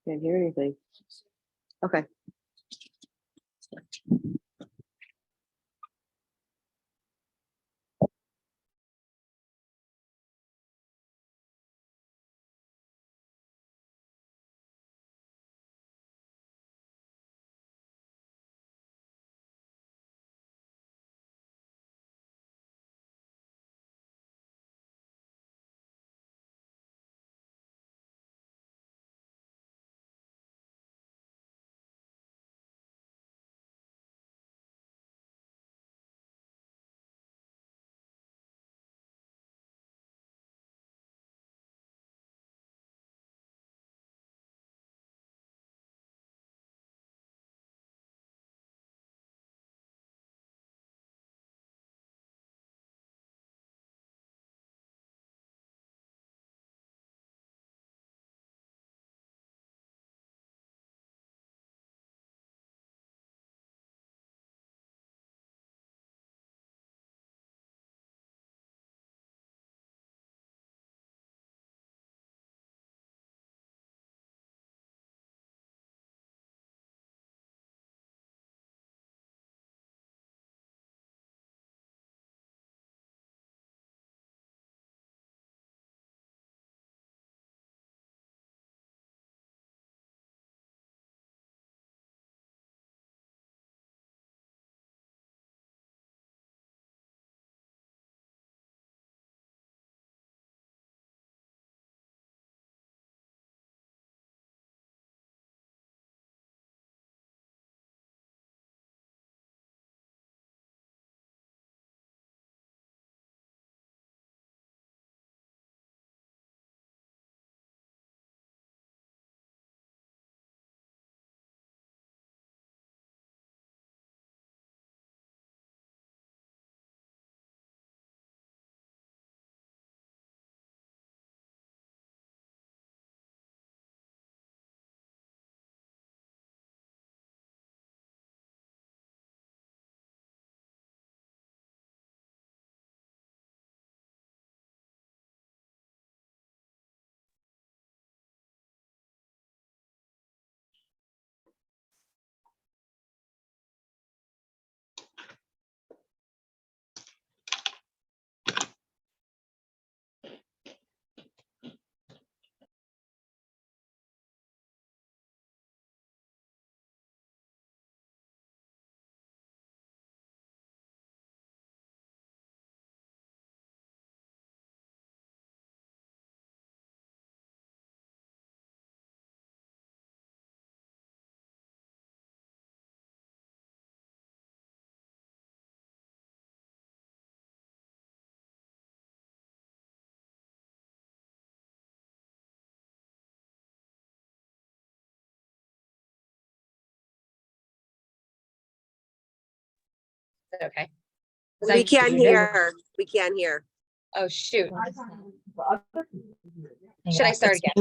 Can't hear anything. Okay. Okay. We can't hear. We can't hear. Oh, shoot. Should I start again?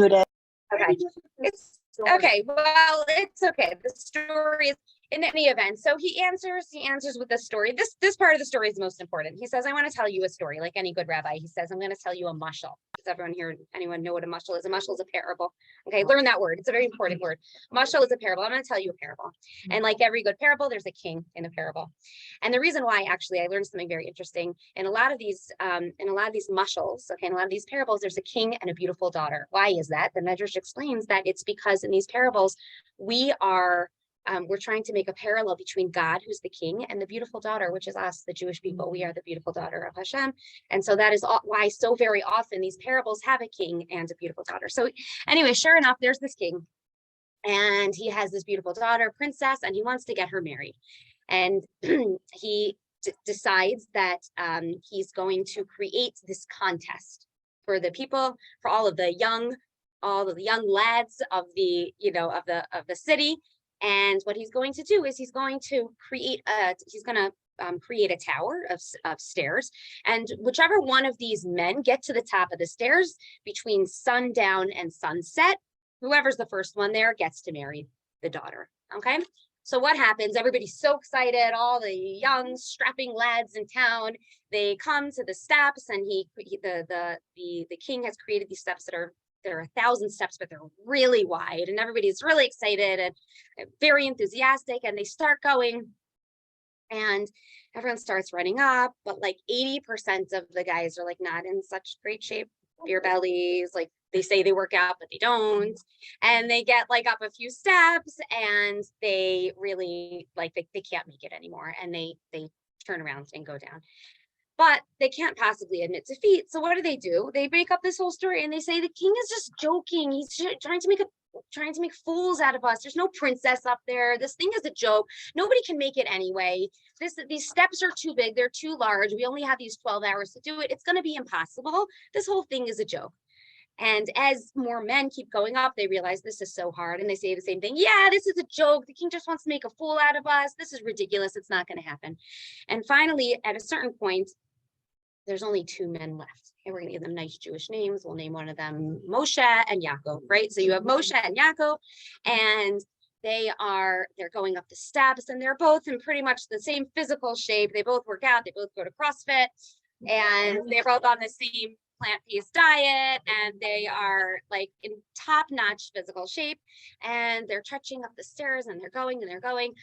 Okay. It's okay. Well, it's okay. The story is in any event. So he answers with the story. This part of the story is most important. He says, I want to tell you a story like any good rabbi. He says, I'm going to tell you a mashal. Does everyone here, anyone know what a mashal is? A mashal is a parable. Okay, learn that word. It's a very important word. Mashal is a parable. I'm going to tell you a parable. And like every good parable, there's a king in the parable. And the reason why, actually, I learned something very interesting. In a lot of these mashals, okay, in a lot of these parables, there's a king and a beautiful daughter. Why is that? The Medrash explains that it's because in these parables, we're trying to make a parallel between God, who's the king, and the beautiful daughter, which is us, the Jewish people. We are the beautiful daughter of Hashem. And so that is why so very often these parables have a king and a beautiful daughter. So anyway, sure enough, there's this king, and he has this beautiful daughter, princess, and he wants to get her married. And he decides that he's going to create this contest for the people, for all of the young lads of the city. And what he's going to do is he's going to create a tower of stairs, and whichever one of these men get to the top of the stairs between sundown and sunset, whoever's the first one there gets to marry the daughter. Okay, so what happens? Everybody's so excited. All the young strapping lads in town, they come to the steps, and the king has created these steps that there are 1,000 steps, but they're really wide, and everybody's really excited and very enthusiastic, and they start going, and everyone starts running up, but like 80% of the guys are like not in such great shape, beer bellies, like they say they work out, but they don't. And they get like up a few steps and they really like, they can't make it anymore. And they turn around and go down, but they can't possibly admit defeat. So what do? They make up this whole story and they say the king is just joking. He's trying to make fools out of us. There's no princess up there. This thing is a joke. Nobody can make it anyway. These steps are too big. They're too large. We only have these 12 hours to do it. It's going to be impossible. This whole thing is a joke. And as more men keep going up, they realize this is so hard. And they say the same thing. Yeah, this is a joke. The king just wants to make a fool out of us. This is ridiculous. It's not going to happen. And finally, at a certain point, there's only 2 men left. Okay, we're going to give them nice Jewish names. We'll name one of them Moshe and Yaakov, right? So you have Moshe and Yaakov, and they're going up the steps, and they're both in pretty much the same physical shape. They both work out. They both go to CrossFit, and they're both on the same plant-based diet, and they are like in top-notch physical shape, and they're trudging up the stairs, and they're going, and they're going.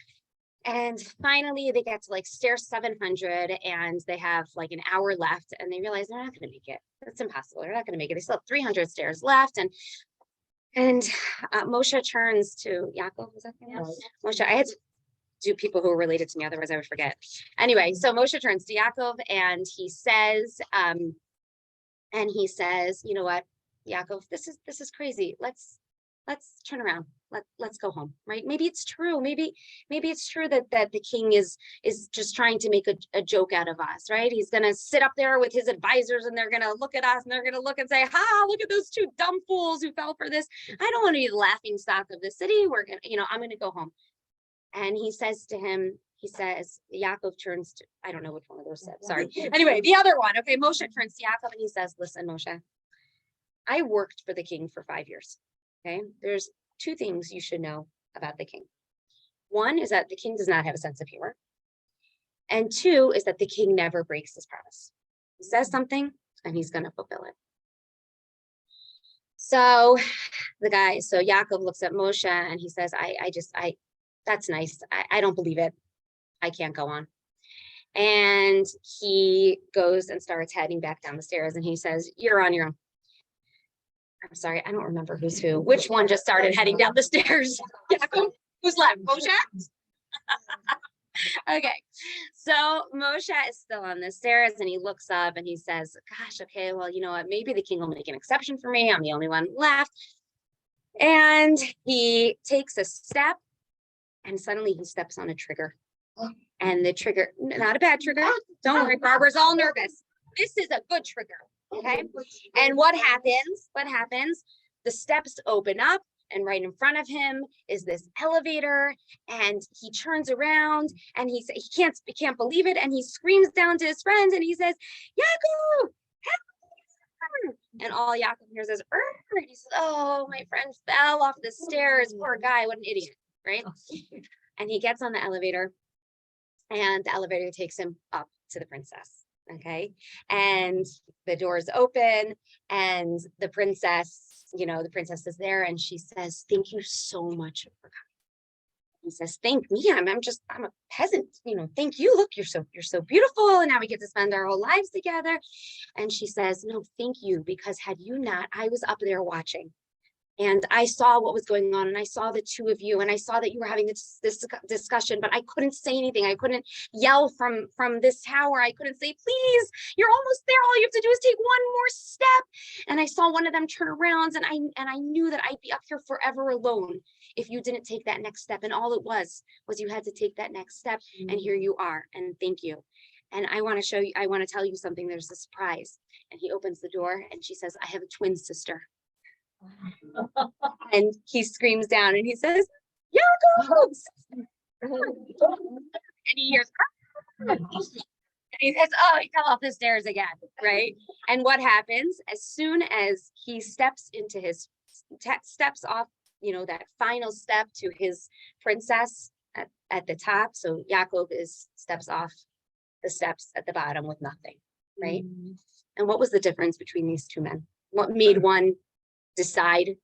And finally, they get to like stair 700, and they have like an hour left, and they realize they're not going to make it. It's impossible. They're not going to make it. They still have 300 stairs left. And Moshe turns to Yaakov. Was that the name? Moshe. I had to do people who were related to me, otherwise I would forget. Anyway, so Moshe turns to Yaakov, and he says, you know what, Yaakov, this is crazy. Let's turn around. Let's go home, right? Maybe it's true. Maybe it's true that the king is just trying to make a joke out of us, right? He's gonna sit up there with his advisors, and they're gonna look at us, and they're gonna look and say, "Ha! Look at those 2 dumb fools who fell for this. I don't want to be the laughing stock of the city. We're gonna, I'm gonna go home." And he says to him, Yaakov turns to, I don't know which one of those said. Sorry. Anyway, the other one. Okay, Moshe turns to Yaakov and he says, "Listen, Moshe, I worked for the king for 5 years. Okay, there's 2 things you should know about the king. One is that the king does not have a sense of humor. And 2 is that the king never breaks his promise. He says something and he's going to fulfill it." So Yaakov looks at Moshe and he says, that's nice. I don't believe it. I can't go on. And he goes and starts heading back down the stairs, and he says, "You're on your own." I'm sorry, I don't remember who's who. Which one just started heading down the stairs? Yaakov? Who's left? Moshe? Okay, so Moshe is still on the stairs, and he looks up and he says, "Gosh, okay, well, you know what? Maybe the king will make an exception for me. I'm the only one left." And he takes a step, and suddenly he steps on a trigger. And the trigger, not a bad trigger. Don't worry, Barbara's all nervous. This is a good trigger. Okay. And what happens? The steps open up, and right in front of him is this elevator, and he turns around and he can't believe it. And he screams down to his friends and he says, "Yaakov, help!" And all Yaakov hears is, "Urgh!" He says, "Oh, my friend fell off the stairs. Poor guy, what an idiot." Right. And he gets on the elevator, and the elevator takes him up to the princess. Okay. And the doors open, and the princess is there, and she says, "Thank you so much for coming." He says, "Thank me. I'm a peasant. Thank you. Look, you're so beautiful. And now we get to spend our whole lives together." And she says, "No, thank you, because had you not, I was up there watching. And I saw what was going on, and I saw the 2 of you, and I saw that you were having this discussion, but I couldn't say anything. I couldn't yell from this tower. I couldn't say, 'Please, you're almost there. All you have to do is take one more step.' And I saw one of them turn around, and I knew that I'd be up here forever alone if you didn't take that next step. And all it was you had to take that next step, and here you are. And thank you. And I want to tell you something. There's a surprise." And he opens the door, and she says, "I have a twin sister." And he screams down and he says, "Yaakov!" And he hears, "Ah!" And he says, "Oh, he fell off the stairs again," right? And what happens as soon as he steps into steps off, that final step to his princess at the top. So Yaakov steps off the steps at the bottom with nothing, right? And what was the difference between these 2 men? What made one decide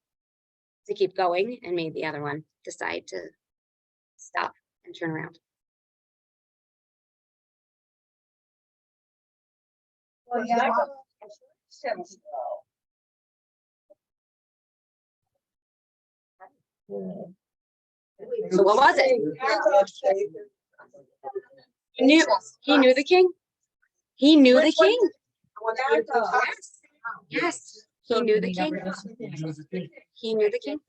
to keep going and made the other one decide to stop and turn around. Well, yeah. So what was it? He knew the king. He knew the king. Yes. He knew the king. He knew the king.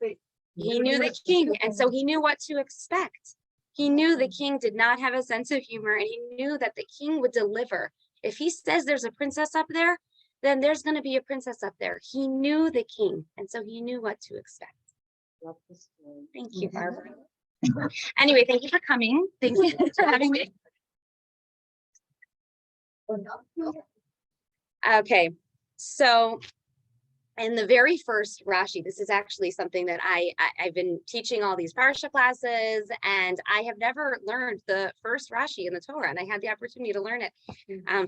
He knew the king. And so he knew what to expect. He knew the king did not have a sense of humor, and he knew that the king would deliver. If he says there's a princess up there, then there's going to be a princess up there. He knew the king, and so he knew what to expect. Thank you, Barbara. Anyway, thank you for coming. Thank you for having me. Okay, so in the very first Rashi, this is actually something that I've been teaching all these parsha classes, and I have never learned the first Rashi in the Torah, and I had the opportunity to learn it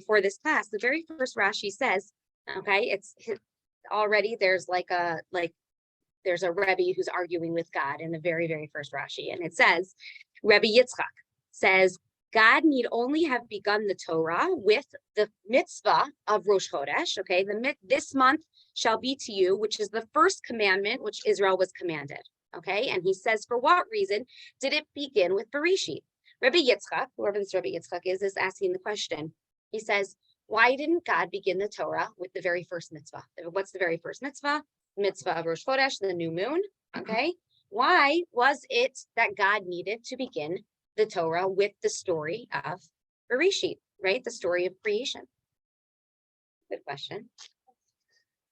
for this class. The very first Rashi says, okay, it's already there's there's a Rebbe who's arguing with God in the very, very first Rashi, and it says, Rebbe Yitzchak says, God need only have begun the Torah with the mitzvah of Rosh Chodesh, okay, this month shall be to you, which is the first commandment which Israel was commanded, okay, and he says, for what reason did it begin with Bereshit? Rebbe Yitzchak, whoever this Rebbe Yitzchak is asking the question. He says, why didn't God begin the Torah with the very first mitzvah? What's the very first mitzvah? Mitzvah of Rosh Chodesh, the new moon, okay? Why was it that God needed to begin the Torah with the story of Bereshit, right? The story of creation. Good question.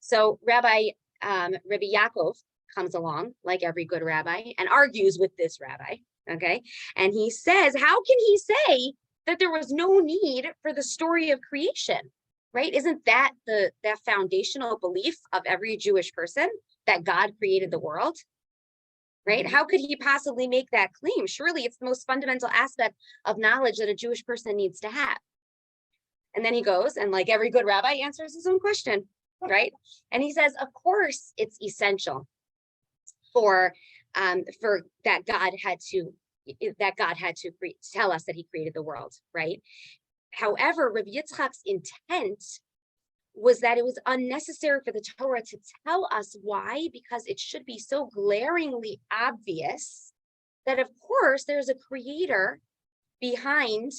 So Rabbi Yaakov comes along, like every good rabbi, and argues with this rabbi, okay? And he says, how can he say that there was no need for the story of creation? Right? Isn't that that foundational belief of every Jewish person, that God created the world? Right? How could he possibly make that claim? Surely it's the most fundamental aspect of knowledge that a Jewish person needs to have. And then he goes and, like every good rabbi, answers his own question, right? And he says, of course, it's essential for that God had to tell us that he created the world, right? However, Rabbi Yitzchak's intent was that it was unnecessary for the Torah to tell us why, because it should be so glaringly obvious that, of course, there's a creator behind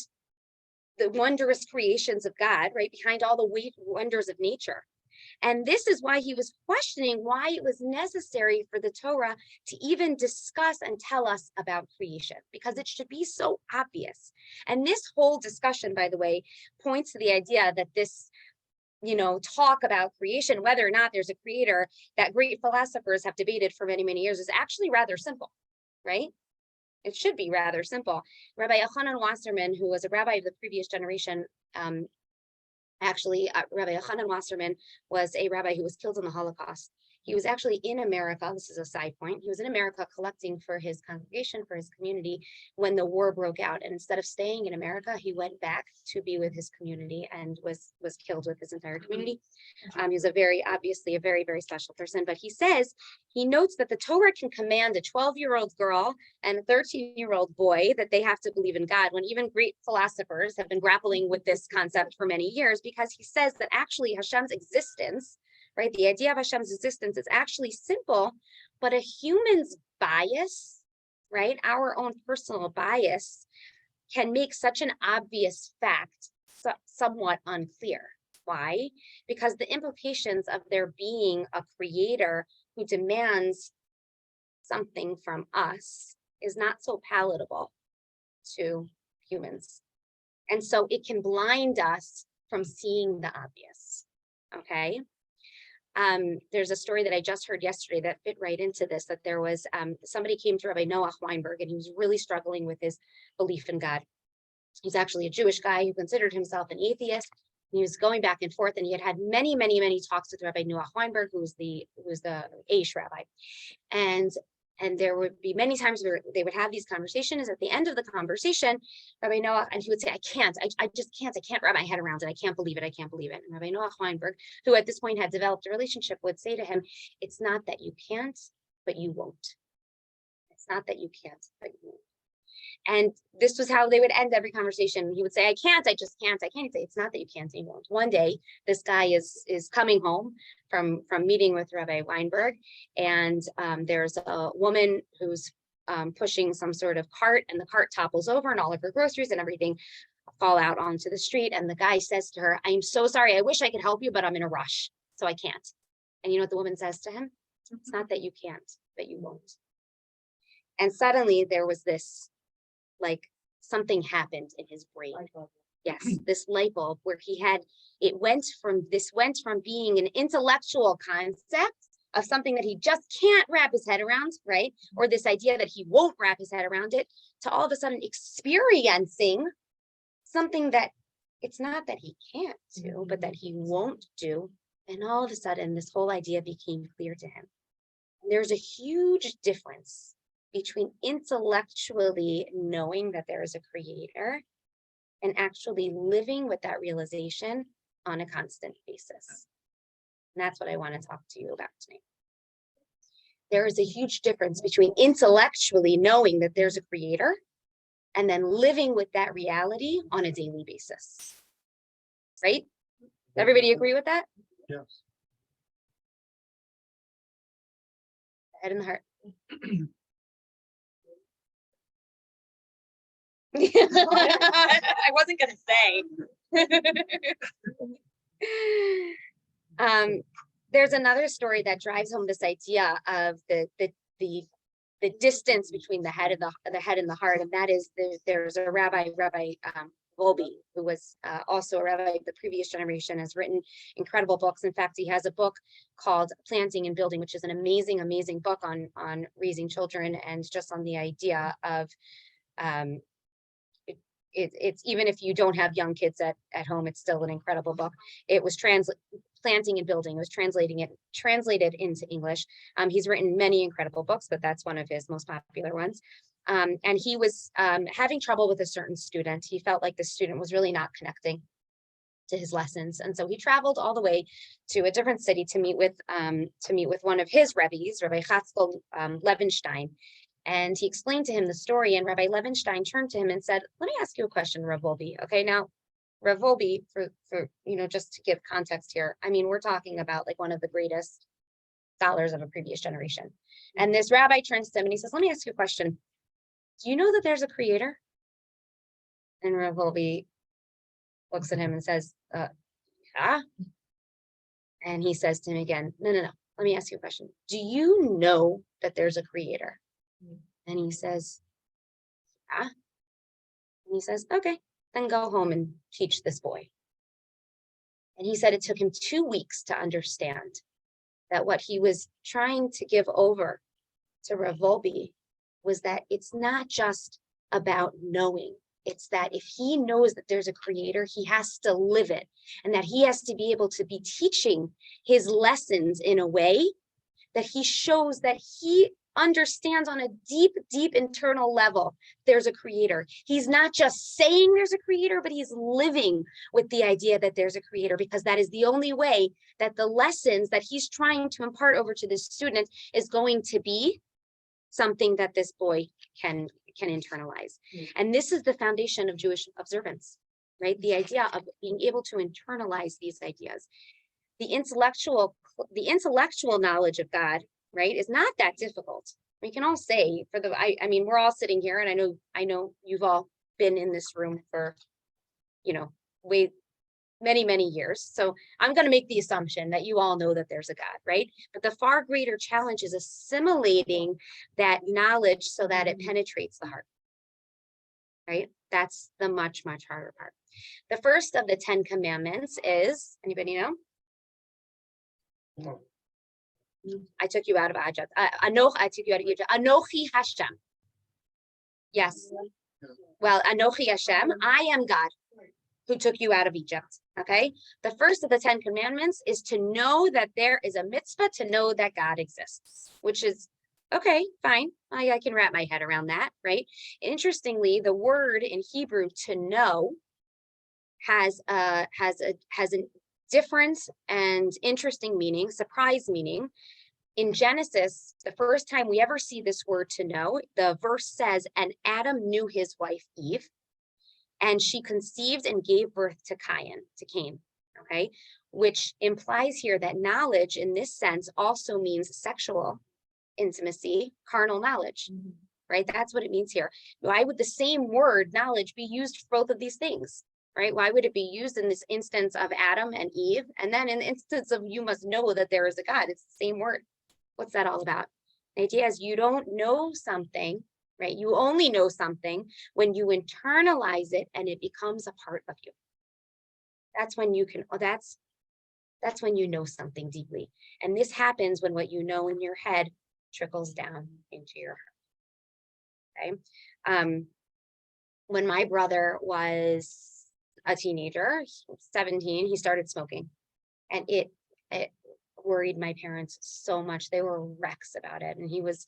the wondrous creations of God, right? Behind all the wonders of nature. And this is why he was questioning why it was necessary for the Torah to even discuss and tell us about creation, because it should be so obvious. And this whole discussion, by the way, points to the idea that this, talk about creation, whether or not there's a creator that great philosophers have debated for many, many years, is actually rather simple, right? It should be rather simple. Rabbi Yochanan Wasserman, who was a rabbi of the previous generation, Rabbi Yochanan Wasserman was a rabbi who was killed in the Holocaust. He was actually in America. This is a side point. He was in America collecting for his congregation, for his community, when the war broke out. And instead of staying in America, he went back to be with his community and was killed with his entire community. He's obviously a very, very special person. But he notes that the Torah can command a 12-year-old girl and a 13-year-old boy that they have to believe in God, when even great philosophers have been grappling with this concept for many years, because he says that actually Hashem's existence, right? The idea of Hashem's existence is actually simple, but a human's bias, right? Our own personal bias can make such an obvious fact somewhat unclear. Why? Because the implications of there being a creator who demands something from us is not so palatable to humans. And so it can blind us from seeing the obvious, okay? There's a story that I just heard yesterday that fit right into this, that there was somebody came to Rabbi Noach Weinberg, and he was really struggling with his belief in God. He's actually a Jewish guy who considered himself an atheist. He was going back and forth, and he had many, many, many talks with Rabbi Noach Weinberg, who was the Aish rabbi. And And there would be many times where they would have these conversations. At the end of the conversation, Rabbi Noach, and he would say, I just can't wrap my head around it. I can't believe it. And Rabbi Noach Weinberg, who at this point had developed a relationship, would say to him, it's not that you can't, but you won't. It's not that you can't, but you won't. And this was how they would end every conversation. He would say, I just can't. He'd say, it's not that you can't, you won't. One day, this guy is coming home from meeting with Rabbi Weinberg, and there's a woman who's pushing some sort of cart, and the cart topples over, and all of her groceries and everything fall out onto the street. And the guy says to her, I'm so sorry. I wish I could help you, but I'm in a rush, so I can't. And you know what the woman says to him? It's not that you can't, but you won't. And suddenly there was this, like, something happened in his brain. Yes, this light bulb where it went from being an intellectual concept of something that he just can't wrap his head around, right? Or this idea that he won't wrap his head around it, to all of a sudden experiencing something that it's not that he can't do, but that he won't do. And all of a sudden, this whole idea became clear to him. And there's a huge difference between intellectually knowing that there is a creator and actually living with that realization on a constant basis. And that's what I want to talk to you about tonight. There is a huge difference between intellectually knowing that there's a creator and then living with that reality on a daily basis. Right? Everybody agree with that? Yes. Head in the heart. I wasn't gonna say. There's another story that drives home this idea of the distance between the head and the heart, and that is there's a Rabbi Volbe, who was also a rabbi of the previous generation, has written incredible books. In fact, he has a book called Planting and Building, which is an amazing book on raising children and just on the idea of it's even if you don't have young kids at home, it's still an incredible book. It was Planting and Building. It was translated into English. He's written many incredible books, but that's one of his most popular ones. And he was having trouble with a certain student. He felt like the student was really not connecting to his lessons, and so he traveled all the way to a different city to meet with one of his rabbis, Rabbi Chatzkel Levenstein. And he explained to him the story, and Rabbi Levenstein turned to him and said, let me ask you a question, Rav Volbe. Okay, now, Rav Volbe, for just to give context here, I mean, we're talking about like one of the greatest scholars of a previous generation. And this rabbi turns to him and he says, let me ask you a question. Do you know that there's a creator? And Rav Volbe looks at him and says, yeah. And he says to him again, no. Let me ask you a question. Do you know that there's a creator? And he says, yeah. And he says, okay, then go home and teach this boy. And he said it took him 2 weeks to understand that what he was trying to give over to Rav Volbe was that it's not just about knowing. It's that if he knows that there's a creator, he has to live it, and that he has to be able to be teaching his lessons in a way that he shows that he understands on a deep internal level there's a creator. He's not just saying there's a creator, but he's living with the idea that there's a creator, because that is the only way that the lessons that he's trying to impart over to this student is going to be something that this boy can internalize. And this is the foundation of Jewish observance, right? The idea of being able to internalize these ideas. The intellectual knowledge of God, right, is not that difficult. We can all say I mean, we're all sitting here, and I know you've all been in this room for, many years. So I'm going to make the assumption that you all know that there's a God, right? But the far greater challenge is assimilating that knowledge so that it penetrates the heart, right? That's the much harder part. The first of the 10 commandments is, anybody know? No. I took you out of Egypt. I took you out of Egypt. Anochi Hashem. Yes. Well, Anochi Hashem, I am God who took you out of Egypt. Okay. The first of the 10 commandments is to know that there is a mitzvah to know that God exists, which is Okay, fine. I can wrap my head around that, right? Interestingly, the word in Hebrew to know has a different and interesting meaning, surprise meaning. In Genesis, the first time we ever see this word to know, the verse says, and Adam knew his wife Eve, and she conceived and gave birth to Cain, okay? Which implies here that knowledge in this sense also means sexual intimacy, carnal knowledge, right? That's what it means here. Why would the same word knowledge be used for both of these things, right? Why would it be used in this instance of Adam and Eve? And then in the instance of you must know that there is a God, it's the same word. What's that all about? The idea is you don't know something, right? You only know something when you internalize it and it becomes a part of you. That's when you can, that's when you know something deeply. And this happens when what you know in your head trickles down into your heart. Okay. When my brother was a teenager, 17, he started smoking, and it worried my parents so much. They were wrecks about it. And he was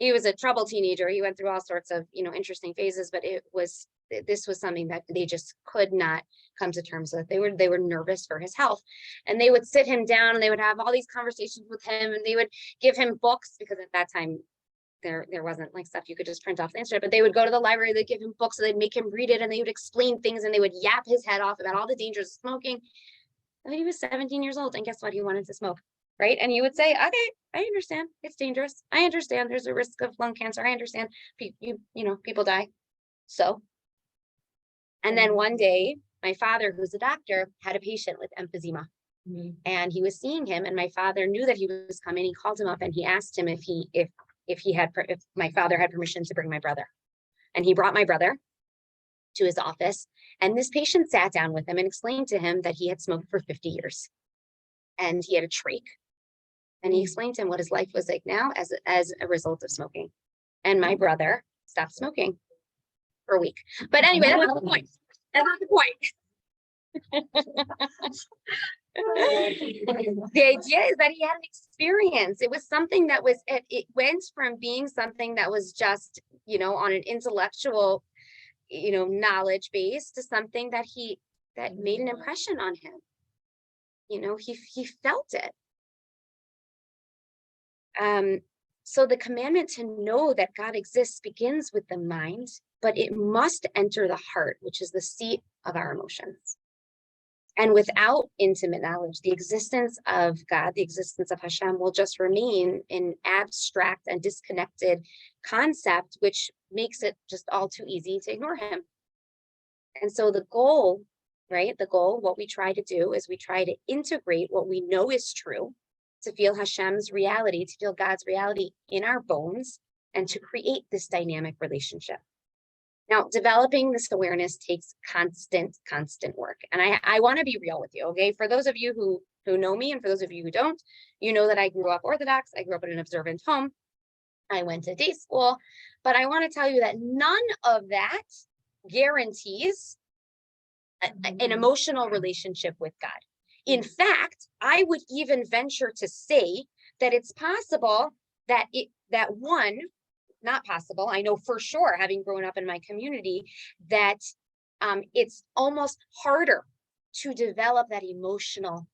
a troubled teenager. He went through all sorts of, interesting phases, but this was something that they just could not come to terms with. They were nervous for his health, and they would sit him down and they would have all these conversations with him, and they would give him books, because at that time there wasn't like stuff you could just print off the internet, but they would go to the library, they'd give him books, so they'd make him read it, and they would explain things, and they would yap his head off about all the dangers of smoking. And he was 17 years old, and guess what? He wanted to smoke, right? And you would say, okay, I understand, it's dangerous. I understand there's a risk of lung cancer. I understand people die. So, and then one day, my father, who's a doctor, had a patient with emphysema, and he was seeing him, and my father knew that he was coming. He called him up and he asked him if my father had permission to bring my brother. And he brought my brother to his office, and this patient sat down with him and explained to him that he had smoked for 50 years and he had a trach. And he explained to him what his life was like now as a result of smoking. And my brother stopped smoking for a week. But anyway, that's not the point. That's not the point. The idea is that he had an experience. It was something that was, it went from being something that was just, on an intellectual, knowledge base, to something that made an impression on him. He felt it. So the commandment to know that God exists begins with the mind, but it must enter the heart, which is the seat of our emotions. And without intimate knowledge, the existence of God, the existence of Hashem, will just remain an abstract and disconnected concept, which makes it just all too easy to ignore him. And so the goal, what we try to do is we try to integrate what we know is true, to feel Hashem's reality, to feel God's reality in our bones, and to create this dynamic relationship. Now, developing this awareness takes constant work. And I want to be real with you, okay? For those of you who know me, and for those of you who don't, you know that I grew up Orthodox. I grew up in an observant home. I went to day school, but I want to tell you that none of that guarantees an emotional relationship with God. In fact, I would even venture to say that it's possible not possible, I know for sure, having grown up in my community, that it's almost harder to develop that emotional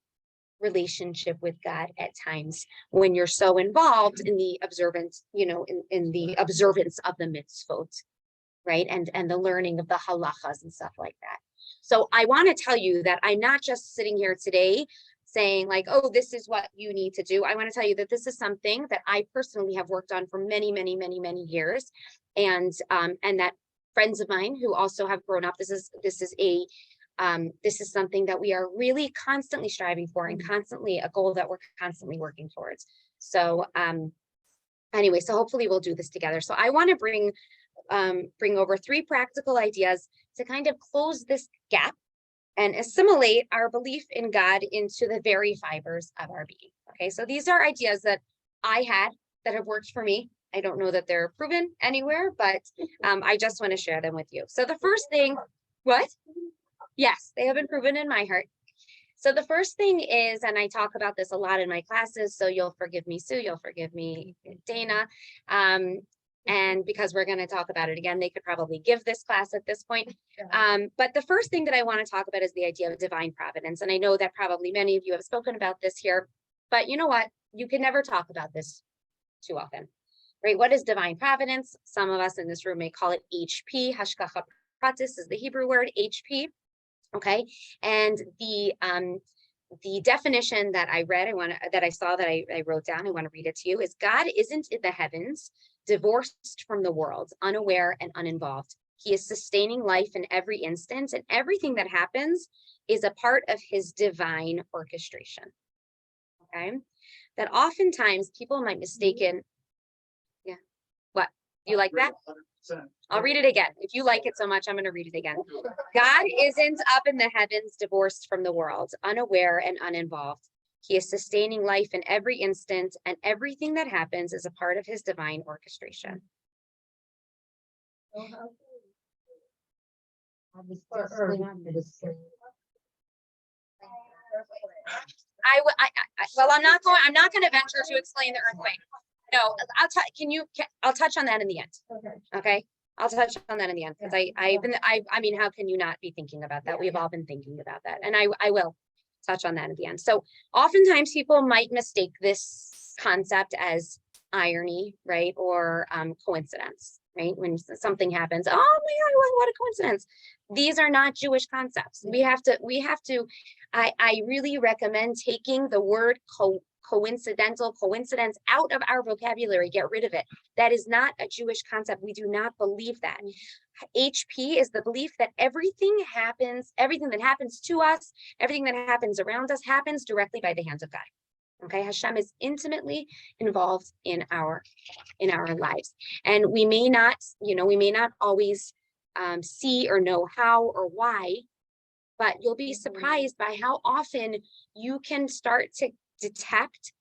relationship with God at times when you're so involved in the observance, in the observance of the mitzvot, right? And the learning of the halachas and stuff like that. So I want to tell you that I'm not just sitting here today saying like, oh, this is what you need to do. I want to tell you that this is something that I personally have worked on for many years. And that friends of mine who also have grown up, this is something that we are really constantly striving for, and constantly a goal that we're constantly working towards. So anyway, so hopefully we'll do this together. So I want to bring over 3 practical ideas to kind of close this gap and assimilate our belief in God into the very fibers of our being. Okay, so these are ideas that I had that have worked for me. I don't know that they're proven anywhere, but I just want to share them with you. So the first thing, what? Yes, they have been proven in my heart. So the first thing is, and I talk about this a lot in my classes, so you'll forgive me, Sue, you'll forgive me, Dana. And because we're going to talk about it again, they could probably give this class at this point. But the first thing that I want to talk about is the idea of divine providence. And I know that probably many of you have spoken about this here, but you know what? You can never talk about this too often, right? What is divine providence? Some of us in this room may call it HP. Hashgacha pratis is the Hebrew word, HP. Okay, and the definition that I read, I wrote down, I want to read it to you, is God isn't in the heavens, divorced from the world, unaware and uninvolved. He is sustaining life in every instant, and everything that happens is a part of his divine orchestration. Okay, that oftentimes people might mistaken. Yeah, what? You like that? I'll read it again. If you like it so much, I'm going to read it again. God isn't up in the heavens, divorced from the world, unaware and uninvolved. He is sustaining life in every instant, and everything that happens is a part of his divine orchestration. Well, I'm not going to venture to explain the earthquake. No, I'll touch on that in the end. Okay. I'll touch on that in the end, because I mean, how can you not be thinking about that? We've all been thinking about that, and I will touch on that at the end. So oftentimes people might mistake this concept as irony, right? Or coincidence, right? When something happens, oh my God, what a coincidence. These are not Jewish concepts. We have to, I really recommend taking the word coincidence out of our vocabulary. Get rid of it. That is not a Jewish concept. We do not believe that. HP is the belief that everything that happens to us, everything that happens around us, happens directly by the hands of God. Okay, Hashem is intimately involved in our lives, and we may not always see or know how or why, but you'll be surprised by how often you can start to detect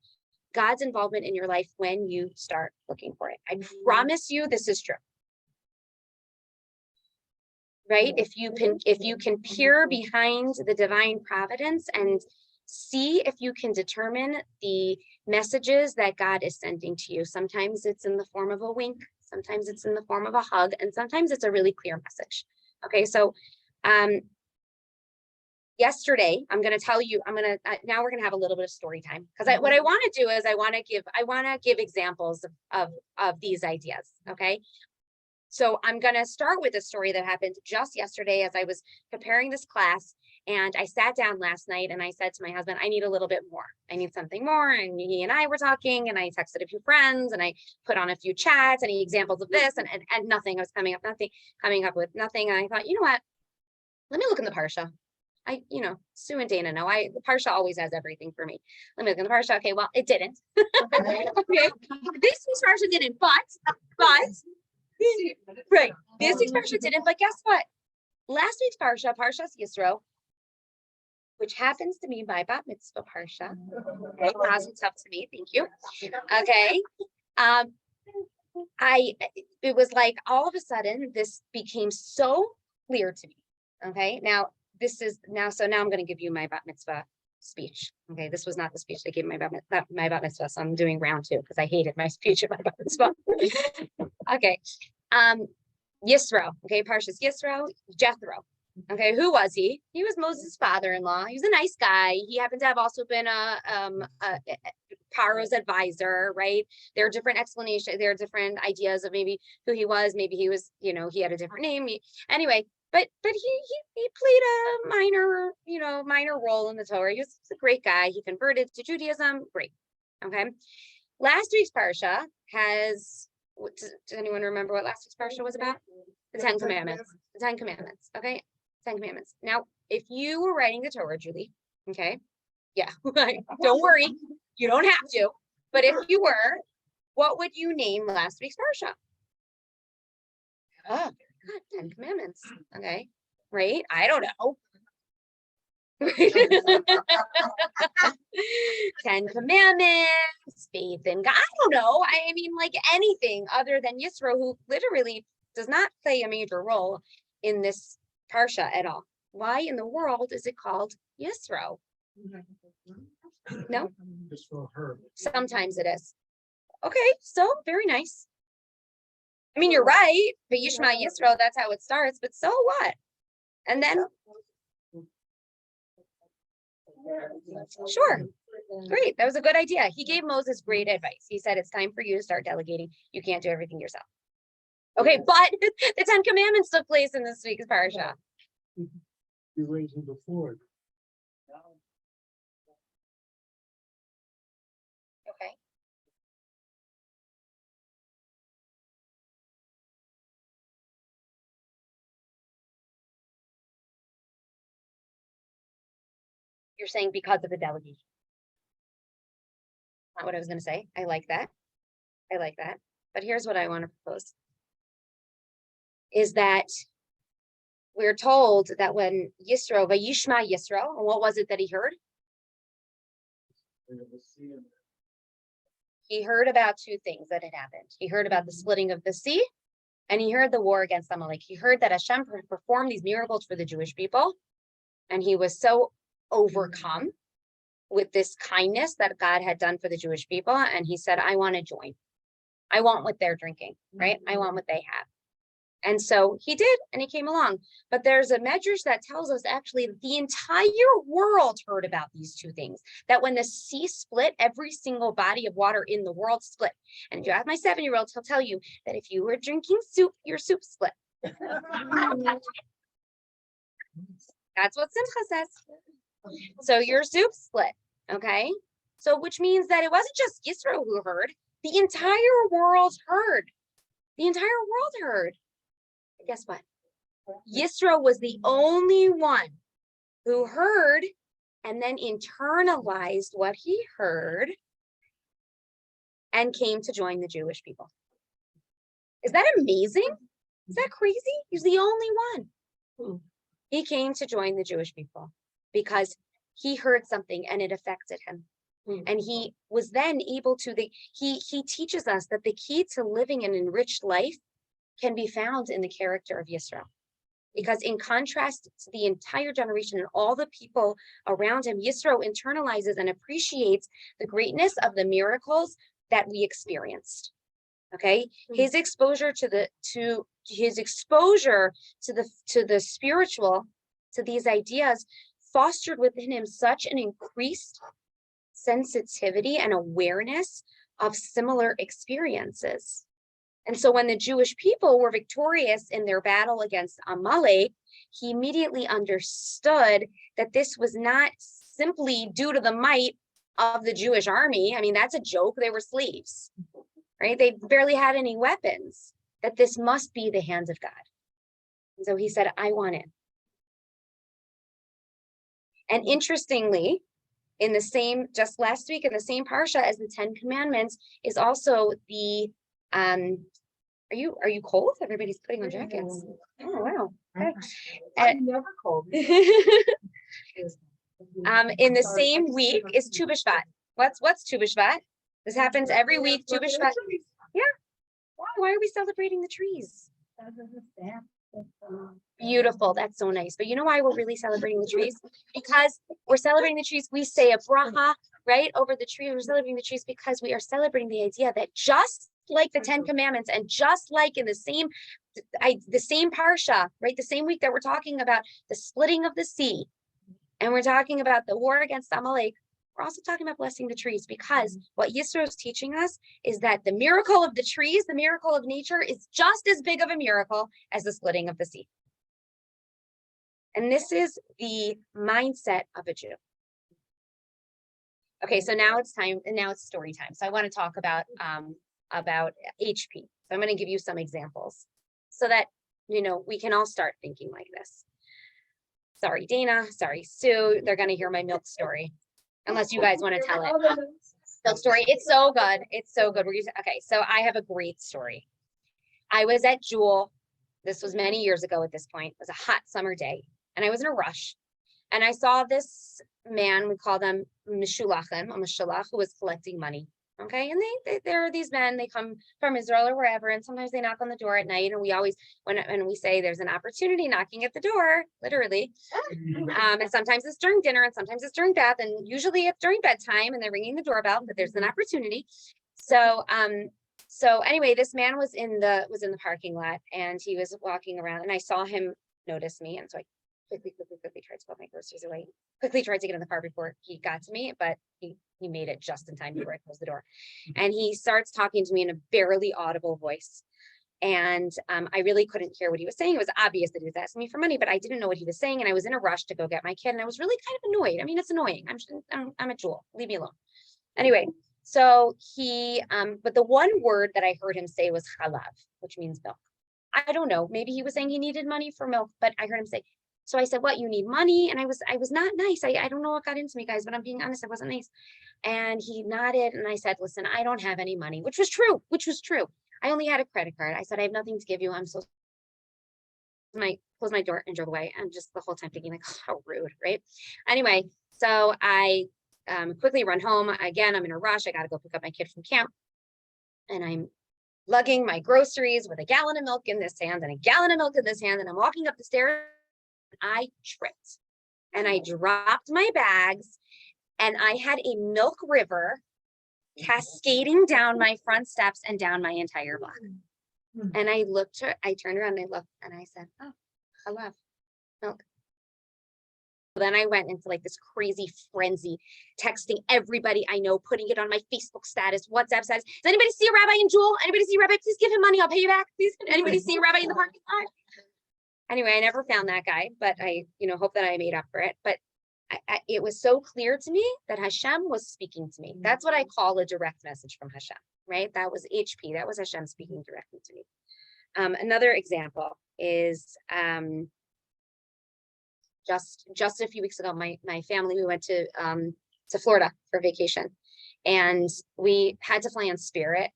God's involvement in your life when you start looking for it. I promise you this is true. Right? If you can peer behind the divine providence and see if you can determine the messages that God is sending to you. Sometimes it's in the form of a wink, sometimes it's in the form of a hug, and sometimes it's a really clear message. Okay, so yesterday, I'm going to tell you, now we're going to have a little bit of story time, because what I want to do is I want to give examples of these ideas. Okay. So I'm going to start with a story that happened just yesterday as I was preparing this class, and I sat down last night and I said to my husband, I need a little bit more. I need something more. And he and I were talking, and I texted a few friends, and I put on a few chats, any examples of this, and nothing. I was coming up with nothing. And I thought, you know what? Let me look in the Parsha. Sue and Dana know the Parsha always has everything for me. Let me look in the Parsha. Okay, well, it didn't. Okay. This week's Parsha didn't, but right. This week's Parsha didn't, but guess what? Last week's Parsha, Parshas Yisro, which happens to be my bat mitzvah Parsha. Okay, positive to me. Thank you. Okay. It was like all of a sudden this became so clear to me. Okay, so now I'm going to give you my bat mitzvah speech. Okay, this was not the speech they gave my bat mitzvah, so I'm doing round two because I hated my speech at my bat mitzvah. Okay, Yisro. Okay, Parshas Yisro, Jethro. Okay, who was he? He was Moses' father-in-law. He was a nice guy. He happened to have also been a Paro's advisor, right? There are different explanations. There are different ideas of maybe who he was. Maybe he was, he had a different name. Anyway, but he played a minor role in the Torah. He was a great guy. He converted to Judaism. Great. Okay. Last week's Parsha has, does anyone remember what last week's Parsha was about? The 10 Commandments. The 10 Commandments. Okay. 10 Commandments. Now, if you were writing the Torah, Julie, okay. Yeah. Don't worry. You don't have to. But if you were, what would you name last week's Parsha? Oh, 10 Commandments. Okay. Right? I don't know. 10 Commandments, faith in God. I don't know. I mean, like anything other than Yisro, who literally does not play a major role in this Parsha at all. Why in the world is it called Yisro? No? Just for her. Sometimes it is. Okay, so very nice. I mean, you're right, but Yishma Yisro, that's how it starts, but so what? And then, sure, great, that was a good idea. He gave Moses great advice. He said, it's time for you to start delegating. You can't do everything yourself. Okay, but the 10 Commandments took place in this week's parsha. You raised him before. Okay. You're saying because of the delegation. Not what I was going to say. I like that. I like that. But here's what I want to propose. Is that we're told that when Yisro, Vayishma Yisro, and what was it that he heard? He heard about two things that had happened. He heard about the splitting of the sea, and he heard the war against Amalek. He heard that Hashem performed these miracles for the Jewish people, and he was so overcome with this kindness that God had done for the Jewish people, and he said, I want to join. I want what they're drinking, right? I want what they have. And so he did, and he came along. But there's a medrash that tells us actually the entire world heard about these two things. That when the sea split, every single body of water in the world split. And if you ask my 7-year-old, he'll tell you that if you were drinking soup, your soup split. That's what Simcha says. So your soup split, okay? So which means that it wasn't just Yisro who heard. The entire world heard. The entire world heard. Guess what? Yisro was the only one who heard and then internalized what he heard and came to join the Jewish people. Is that amazing? Is that crazy? He's the only one. He came to join the Jewish people because he heard something and it affected him. And he was then able to, he teaches us that the key to living an enriched life can be found in the character of Yisro. Because in contrast to the entire generation and all the people around him, Yisro internalizes and appreciates the greatness of the miracles that we experienced. Okay, his exposure to the spiritual, to these ideas, fostered within him such an increased sensitivity and awareness of similar experiences. And so when the Jewish people were victorious in their battle against Amalek, he immediately understood that this was not simply due to the might of the Jewish army. I mean, that's a joke. They were slaves, right? They barely had any weapons, that this must be the hands of God. And so he said, I want it. And interestingly, in the same, just last week, in the same parsha as the 10 Commandments is also the, are you cold? Everybody's putting on jackets. Oh, wow. Okay. I'm never cold. In the same week is Tu B'Shvat. What's Tu B'Shvat? This happens every week, Tu B'Shvat. Yeah. Why are we celebrating the trees? Beautiful. That's so nice. But you know why we're really celebrating the trees? Because we're celebrating the trees. We say a bracha, right, over the tree. We're celebrating the trees because we are celebrating the idea that just like the 10 Commandments and just like in the same parsha, right, the same week that we're talking about the splitting of the sea and we're talking about the war against Amalek, we're also talking about blessing the trees, because what Yisro is teaching us is that the miracle of the trees, the miracle of nature, is just as big of a miracle as the splitting of the sea. And this is the mindset of a Jew. Okay, so now it's time, and now it's story time. So I want to talk about HP. So I'm going to give you some examples so that, you know, we can all start thinking like this. Sorry, Dana. Sorry, Sue. They're going to hear my milk story. Unless you guys want to tell it. Milk story. It's so good. It's so good. Okay, so I have a great story. I was at Jewel. This was many years ago at this point. It was a hot summer day. And I was in a rush. And I saw this man, we call them Mishulachim, a Mishulach, who was collecting money. Okay, and there are these men, they come from Israel or wherever, and sometimes they knock on the door at night, and we always, when we say there's an opportunity knocking at the door, literally, and sometimes it's during dinner, and sometimes it's during bath, and usually it's during bedtime, and they're ringing the doorbell, but there's an opportunity. So, so anyway, this man was in the parking lot, and he was walking around, and I saw him notice me, and so I quickly tried to put my groceries away. Quickly tried to get in the car before he got to me, but he made it just in time before I closed the door. And he starts talking to me in a barely audible voice. And I really couldn't hear what he was saying. It was obvious that he was asking me for money, but I didn't know what he was saying. And I was in a rush to go get my kid. And I was really kind of annoyed. I mean, it's annoying. I'm a jewel. Leave me alone. Anyway, so but the one word that I heard him say was halav, which means milk. I don't know. Maybe he was saying he needed money for milk, but I heard him say, so I said, what, you need money? And I was not nice. I don't know what got into me, guys, but I'm being honest, I wasn't nice. And he nodded, and I said, listen, I don't have any money, which was true. I only had a credit card. I said, I have nothing to give you. I'm so closed my door and drove away. And just the whole time thinking like, oh, how rude, right? Anyway, so I quickly run home. Again, I'm in a rush. I got to go pick up my kid from camp. And I'm lugging my groceries with a gallon of milk in this hand and a gallon of milk in this hand. And I'm walking up the stairs. I tripped and I dropped my bags, and I had a milk river cascading down my front steps and down my entire block. And I turned around and I looked, and I said, oh, hello, milk. Then I went into like this crazy frenzy, texting everybody I know, putting it on my Facebook status, WhatsApp status. Does anybody see a rabbi in Jewel? Anybody see a rabbi? Please give him money. I'll pay you back. Please. Anybody see a rabbi in the parking lot? Anyway, I never found that guy, but I, hope that I made up for it. But it was so clear to me that Hashem was speaking to me. That's what I call a direct message from Hashem, right? That was HP. That was Hashem speaking directly to me. Another example is just a few weeks ago, my family, we went to Florida for vacation, and we had to fly on Spirit.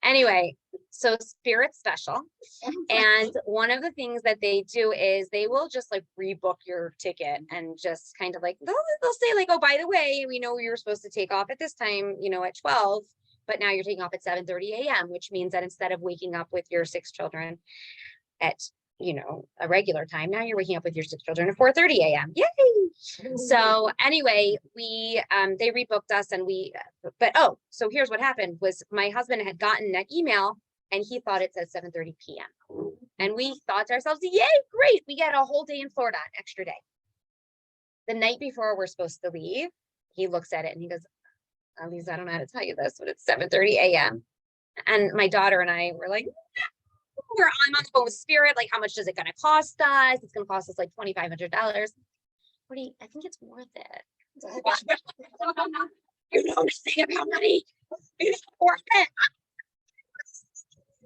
Anyway, so Spirit's special. And one of the things that they do is they will just like rebook your ticket and just kind of like, they'll say like, oh, by the way, we know you were supposed to take off at this time, at 12, but now you're taking off at 7:30 a.m., which means that instead of waking up with your 6 children at, a regular time, now you're waking up with your 6 children at 4:30 a.m. Yay! So anyway, they rebooked us, and so here's what happened was my husband had gotten that email, and he thought it said 7:30 p.m. And we thought to ourselves, yay, great, we get a whole day in Florida, an extra day. The night before we're supposed to leave, he looks at it and he goes, ALIZA, I don't know how to tell you this, but it's 7:30 a.m. And my daughter and I were like, I'm on the phone with Spirit, like, how much is it going to cost us? It's going to cost us like $2,500. I think it's worth it. You know nothing about money. It's worth it.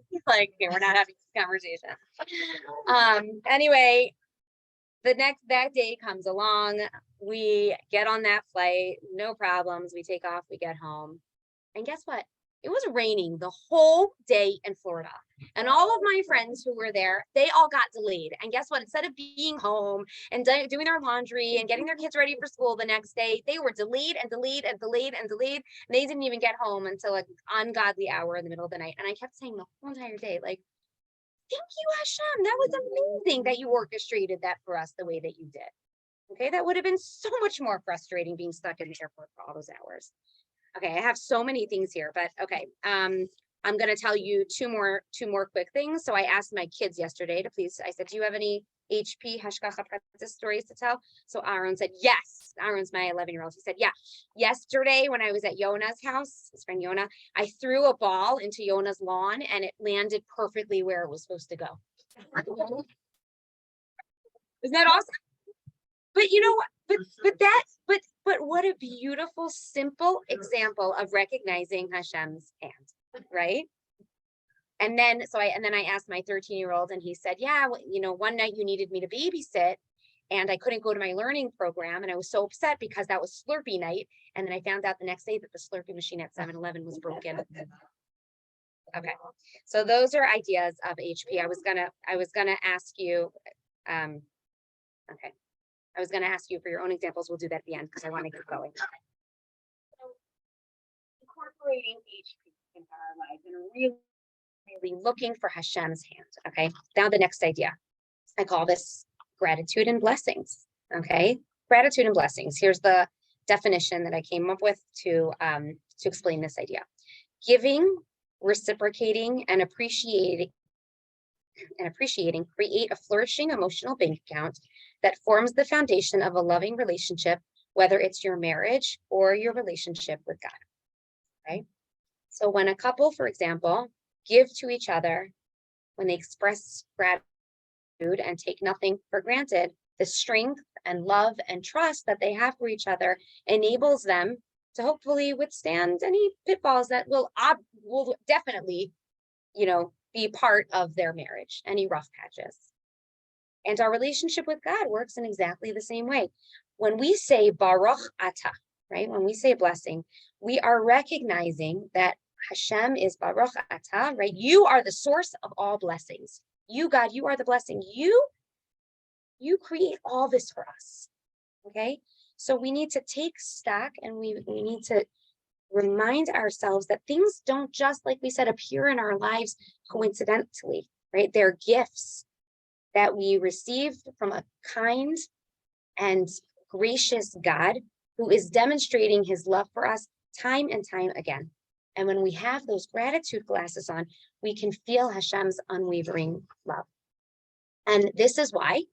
He's like, okay, we're not having this conversation. Anyway, that day comes along. We get on that flight, no problems. We take off, we get home. And guess what? It was raining the whole day in Florida. And all of my friends who were there, they all got delayed. And guess what? Instead of being home and doing their laundry and getting their kids ready for school the next day, they were delayed and delayed and delayed and delayed. And they didn't even get home until an ungodly hour in the middle of the night. And I kept saying the whole entire day, like, thank you, Hashem. That was amazing that you orchestrated that for us the way that you did. Okay, that would have been so much more frustrating being stuck in the airport for all those hours. Okay, I have so many things here, but okay. I'm going to tell you two more quick things. So I asked my kids yesterday to please, I said, do you have any HP Hashgacha practice stories to tell? So Aaron said, yes. Aaron's my 11-year-old. He said, yeah. Yesterday when I was at Yona's house, his friend Yona, I threw a ball into Yona's lawn and it landed perfectly where it was supposed to go. Isn't that awesome? But you know what? But what a beautiful, simple example of recognizing Hashem's hand, right? And then I asked my 13-year-old, and he said, yeah, well, one night you needed me to babysit, and I couldn't go to my learning program, and I was so upset because that was Slurpee night. And then I found out the next day that the Slurpee machine at 7-Eleven was broken. Okay, so those are ideas of HP. I was gonna ask you, okay. I was going to ask you for your own examples. We'll do that at the end because I want to get going. So, incorporating HP into our lives and really looking for Hashem's hand. Okay. Now the next idea. I call this gratitude and blessings. Okay. Gratitude and blessings. Here's the definition that I came up with to explain this idea. Giving, reciprocating, and appreciating create a flourishing emotional bank account that forms the foundation of a loving relationship, whether it's your marriage or your relationship with God. Right? So when a couple, for example, give to each other, when they express gratitude and take nothing for granted, the strength and love and trust that they have for each other enables them to hopefully withstand any pitfalls that will definitely, be part of their marriage, any rough patches. And our relationship with God works in exactly the same way. When we say Baruch Atah, right? When we say blessing, we are recognizing that Hashem is Baruch Atah, right? You are the source of all blessings. You, God, you are the blessing. You create all this for us. Okay. So we need to take stock and we need to remind ourselves that things don't just, like we said, appear in our lives coincidentally, right? They're gifts that we receive from a kind and gracious God who is demonstrating his love for us time and time again. And when we have those gratitude glasses on, we can feel Hashem's unwavering love. And this is why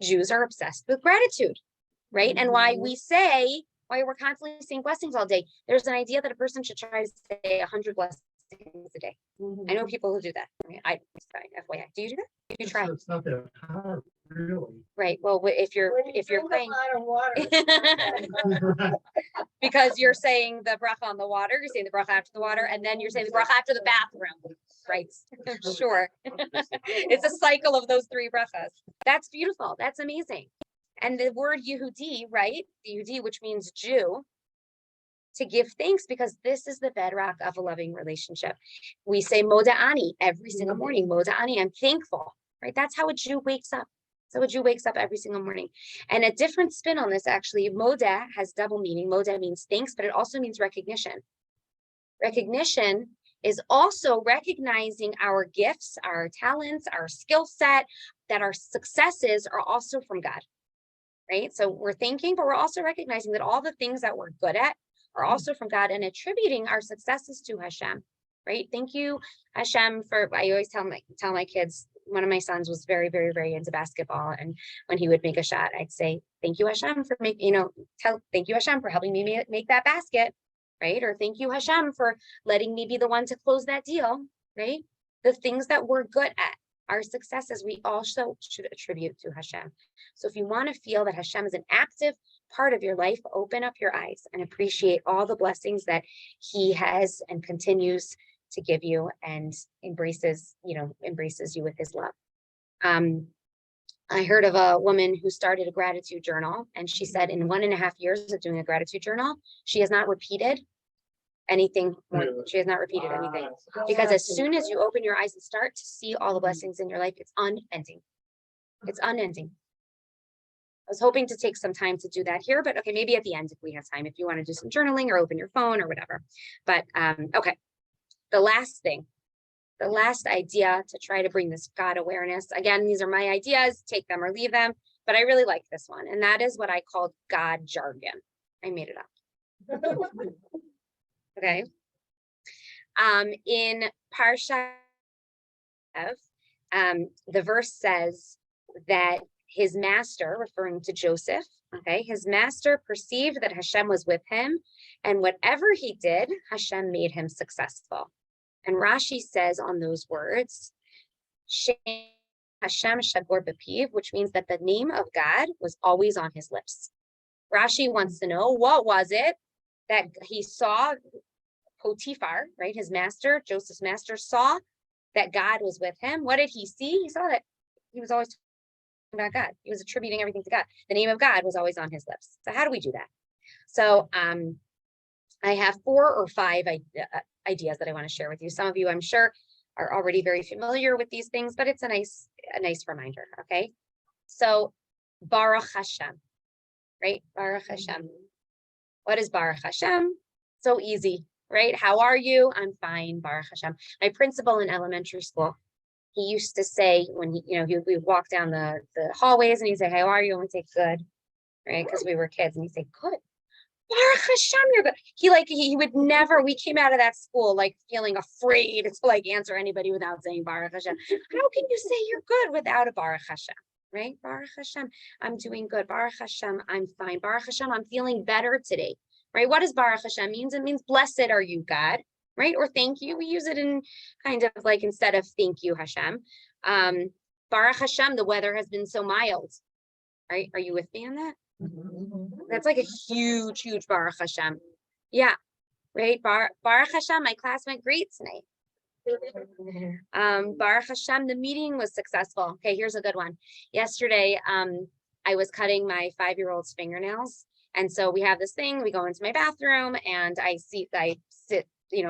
Jews are obsessed with gratitude, right? And why we're constantly saying blessings all day. There's an idea that a person should try to say 100 blessings a day. I know people who do that. Right? FYI, do you do that? You try. It's not that hard, really. Right. Well, if you're praying, because you're saying the bracha on the water, you're saying the bracha after the water, and then you're saying the bracha after the bathroom. Right. Sure. It's a cycle of those three brachas. That's beautiful. That's amazing. And the word Yehudi, right? Yehudi, which means Jew, to give thanks, because this is the bedrock of a loving relationship. We say Moda'ani every single morning. Moda'ani, I'm thankful, right? That's how a Jew wakes up. So a Jew wakes up every single morning. And a different spin on this, actually, Moda has double meaning. Moda means thanks, but it also means recognition. Recognition is also recognizing our gifts, our talents, our skill set, that our successes are also from God, right? So we're thanking, but we're also recognizing that all the things that we're good at are also from God, and attributing our successes to Hashem, right? Thank you, Hashem, I always tell my kids, one of my sons was very, very, very into basketball. And when he would make a shot, I'd say, thank you, Hashem, for thank you, Hashem, for helping me make that basket, right? Or thank you, Hashem, for letting me be the one to close that deal, right? The things that we're good at, our successes, we also should attribute to Hashem. So if you want to feel that Hashem is an active part of your life, open up your eyes and appreciate all the blessings that he has and continues to give you, and embraces you with his love. I heard of a woman who started a gratitude journal, and she said in 1.5 years of doing a gratitude journal, she has not repeated anything more. She has not repeated anything, because as soon as you open your eyes and start to see all the blessings in your life, it's unending. It's unending. I was hoping to take some time to do that here, but okay, maybe at the end if we have time, if you want to do some journaling or open your phone or whatever. But okay, the last idea to try to bring this God awareness, again, these are my ideas, take them or leave them, but I really like this one, and that is what I called God jargon. I made it up. Okay. In Parsha, the verse says that his master, referring to Joseph, okay, his master perceived that Hashem was with him, and whatever he did, Hashem made him successful. And Rashi says on those words, Hashem shagor b'piv, which means that the name of God was always on his lips. Rashi wants to know, what was it that he saw? Potiphar, right, his master, Joseph's master, saw that God was with him. What did he see? He saw that he was always talking about God. He was attributing everything to God. The name of God was always on his lips. So how do we do that? So I have 4 or 5 ideas that I want to share with you. Some of you, I'm sure, are already very familiar with these things, but it's a nice reminder. Okay. So Baruch Hashem. right? Baruch Hashem. What is Baruch Hashem? So easy, right? How are you? I'm fine, Baruch Hashem. My principal in elementary school, he used to say when he would walk down the hallways and he'd say, how are you? And we'd say, good, right? Because we were kids, and he'd say, good. Baruch Hashem, you're good. He would never, we came out of that school like feeling afraid to like answer anybody without saying Baruch Hashem. How can you say you're good without a Baruch Hashem, right? Baruch Hashem, I'm doing good. Baruch Hashem, I'm fine. Baruch Hashem, I'm feeling better today, right? What does Baruch Hashem means? It means blessed are you, God, right? Or thank you. We use it in kind of like instead of thank you, Hashem. Baruch Hashem, the weather has been so mild, right? Are you with me on that? That's like a huge, huge Baruch Hashem. Yeah, right? Baruch Hashem, my class went great tonight. Baruch Hashem, the meeting was successful. Okay, here's a good one. Yesterday, I was cutting my 5-year-old's fingernails. And so we have this thing, we go into my bathroom and I sit,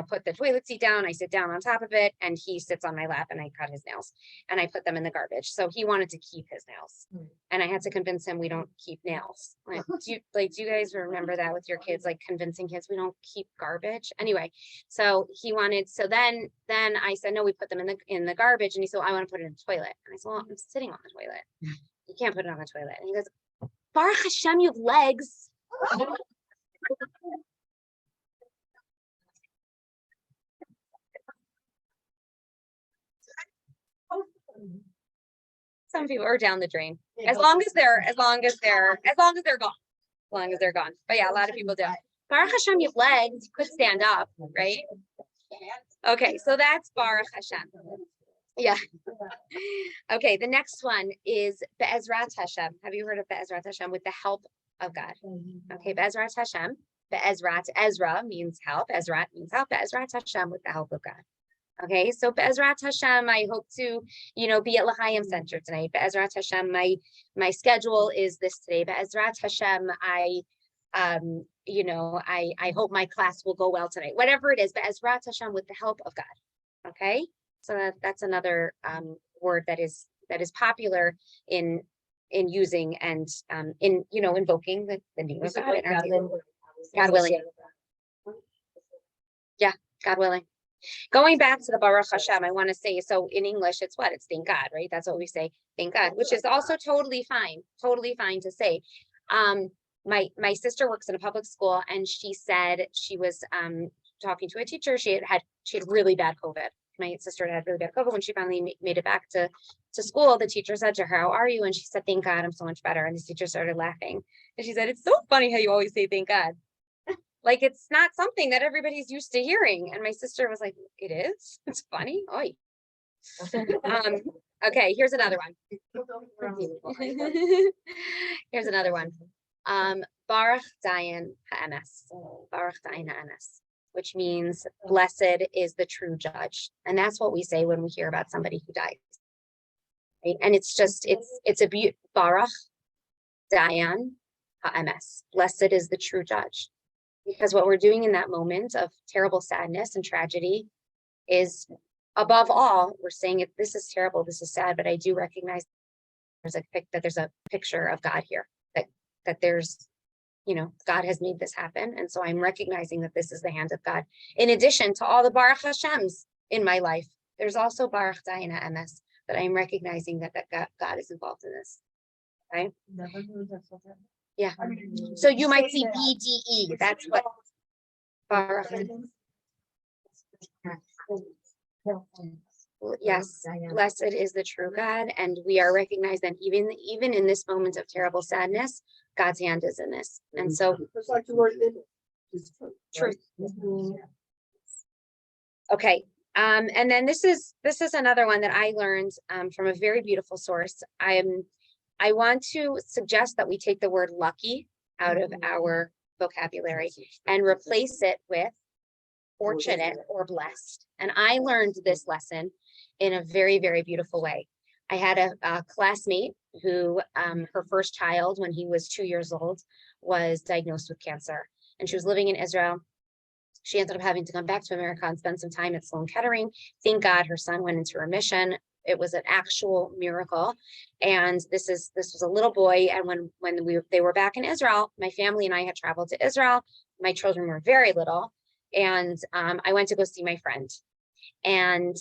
put the toilet seat down, I sit down on top of it, and he sits on my lap and I cut his nails and I put them in the garbage. So he wanted to keep his nails. And I had to convince him we don't keep nails. Like, do you guys remember that with your kids, like convincing kids we don't keep garbage? Anyway, so he wanted, so then I said, no, we put them in the garbage. And he said, well, I want to put it in the toilet. And I said, well, I'm sitting on the toilet. You can't put it on the toilet. And he goes, Baruch Hashem, you have legs. Some people are down the drain. As long as they're gone. But yeah, a lot of people don't. Baruch Hashem, you have legs, you could stand up, right? Okay, so that's Baruch Hashem. Yeah. Okay, the next one is Be'ezrat Hashem. Have you heard of Be'ezrat Hashem? With the help of God. Okay, Be'ezrat Hashem. Be'ezrat, Ezra means help. Ezrat means help. Be'ezrat Hashem, with the help of God. Okay, so Be'ezrat Hashem, I hope to, be at L'chaim Center tonight. Be'ezrat Hashem, my schedule is this today. Be'ezrat Hashem, I hope my class will go well tonight. Whatever it is, Be'ezrat Hashem, with the help of God. Okay, so that's another word that is popular in using and invoking the name of God. God willing. Yeah, God willing. Going back to the Baruch Hashem, I want to say, so in English, it's what? It's thank God, right? That's what we say, thank God, which is also totally fine to say. My sister works in a public school, and she said she was talking to a teacher. She had really bad COVID. My sister had really bad COVID. When she finally made it back to school, the teacher said to her, how are you? And she said, thank God, I'm so much better. And the teacher started laughing. And she said, it's so funny how you always say thank God. Like, it's not something that everybody's used to hearing. And my sister was like, it is? It's funny? Oy. Okay, here's another one. Here's another one. Baruch Dayan Ha'emes. Baruch Dayan Ha'emes, which means blessed is the true judge. And that's what we say when we hear about somebody who dies. Right? And it's a beauty. Baruch Dayan Ha'emes. Blessed is the true judge. Because what we're doing in that moment of terrible sadness and tragedy is, above all, we're saying this is terrible, this is sad, but I do recognize there's a picture of God here, that there's, God has made this happen. And so I'm recognizing that this is the hand of God. In addition to all the Baruch Hashems in my life, there's also Baruch Dayan Ha'emes, that I'm recognizing that God is involved in this. Right? Yeah. So you might see BDE. That's what Baruch. Yes, blessed is the true God, and we are recognized that even in this moment of terrible sadness, God's hand is in this. And so truth. Okay. And then this is another one that I learned from a very beautiful source. I want to suggest that we take the word lucky out of our vocabulary and replace it with fortunate or blessed. And I learned this lesson in a very, very beautiful way. I had a classmate who her first child, when he was 2 years old, was diagnosed with cancer. And she was living in Israel. She ended up having to come back to America and spend some time at Sloan Kettering. Thank God her son went into remission it was an actual miracle. And this was a little boy. And when they were back in Israel, my family and I had traveled to Israel. My children were very little. And I went to go see my friend. And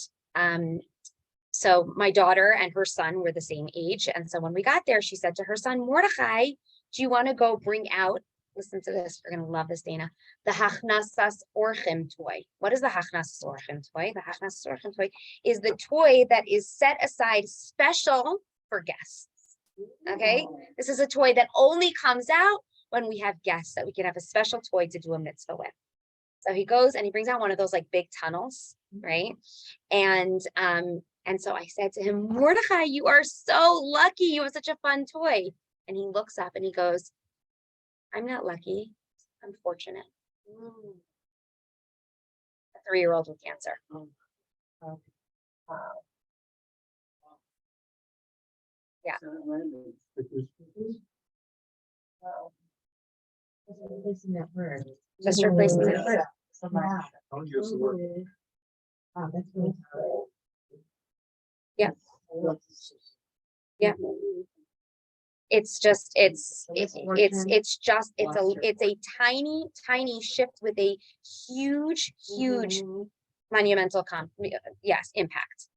so my daughter and her son were the same age. And so when we got there, she said to her son, Mordechai, do you want to go bring out, listen to this, you're going to love this, Dana, the Hachnasas Orchim toy. What is the Hachnasas Orchim toy? The Hachnasas Orchim toy is the toy that is set aside special for guests. Okay, this is a toy that only comes out when we have guests, that we can have a special toy to do a mitzvah with. So he goes and he brings out one of those like big tunnels, right? And so I said to him, Mordechai, you are so lucky. You have such a fun toy. And he looks up and he goes, I'm not lucky. I'm fortunate. A 3-year-old with cancer. Yeah. Just replacing that word. Don't use the word. Oh, that's really cool. Yeah. Yeah. It's just, it's a tiny shift with a huge monumental impact.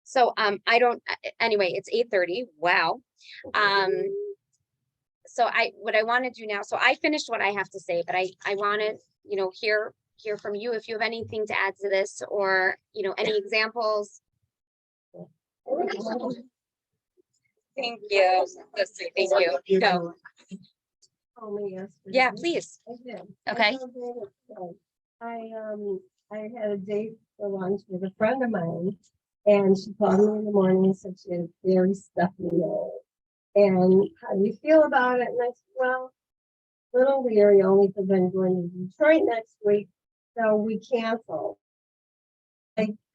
So anyway, it's 8:30. Wow. So what I want to do now, so I finished what I have to say, but I want to, hear from you if you have anything to add to this, or, any examples. Thank you. Thank you. Go. Yeah, please. Okay. I had a date for lunch with a friend of mine, and she called me in the morning and said she had a very stuffy nose. And how do you feel about it? And I said, well, a little weary, only because I'm going to Detroit next week, so we canceled.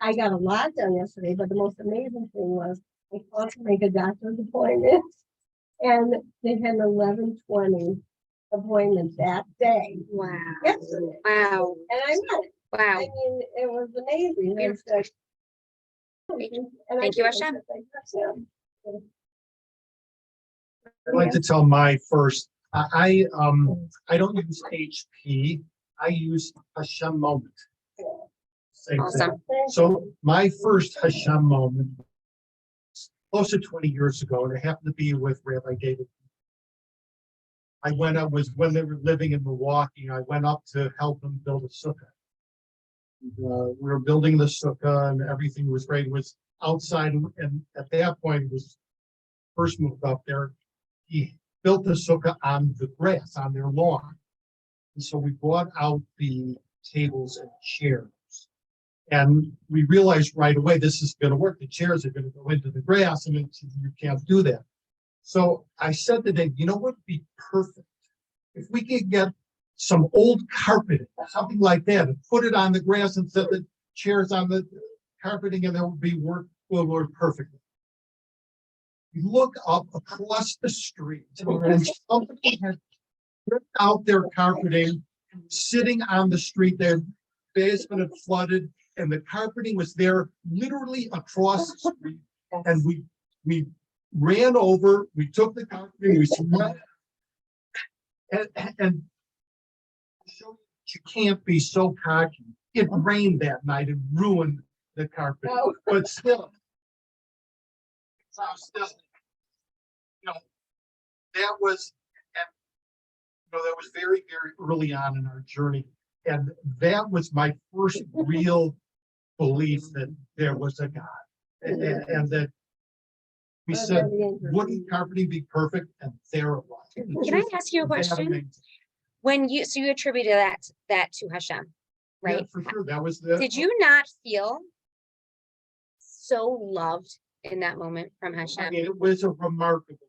I got a lot done yesterday, but the most amazing thing was I called to make a doctor's appointment, and they had an 11:20 appointment that day. Wow. Yesterday. Wow. And I met it. Wow. I mean, it was amazing. It was like, Thank you, Hashem. I'd like to tell my first. I don't use HP. I use Hashem moment. Same Awesome. thing. So my first Hashem moment, close to 20 years ago, and it happened to be with Rabbi David. When they were living in Milwaukee. I went up to help them build a sukkah. We were building the sukkah, and everything was great. It was outside, and at that point, it was first moved up there. He built the sukkah on the grass, on their lawn. And so we brought out the tables and chairs. And we realized right away, this is going to work. The chairs are going to go into the grass, and you can't do that. So I said to Dave, you know what would be perfect? If we could get some old carpeting, something like that, and put it on the grass and set the chairs on the carpeting, and that will work perfectly. You look up across the street, and somebody had ripped out their carpeting, sitting on the street. Their basement had flooded, and the carpeting was there literally across the street. And we ran over, we took the carpeting, we spread it, and you can't be so cocky. It rained that night and ruined the carpet. Oh. But still, that was very, very early on in our journey. And that was my first real belief that there was a God. And that we said, wouldn't carpeting be perfect? And there it was. Can I ask you a question? So you attributed that to Hashem, right? Yeah, for sure. That was Did you not feel so loved in that moment from Hashem? I mean, it was a remarkable.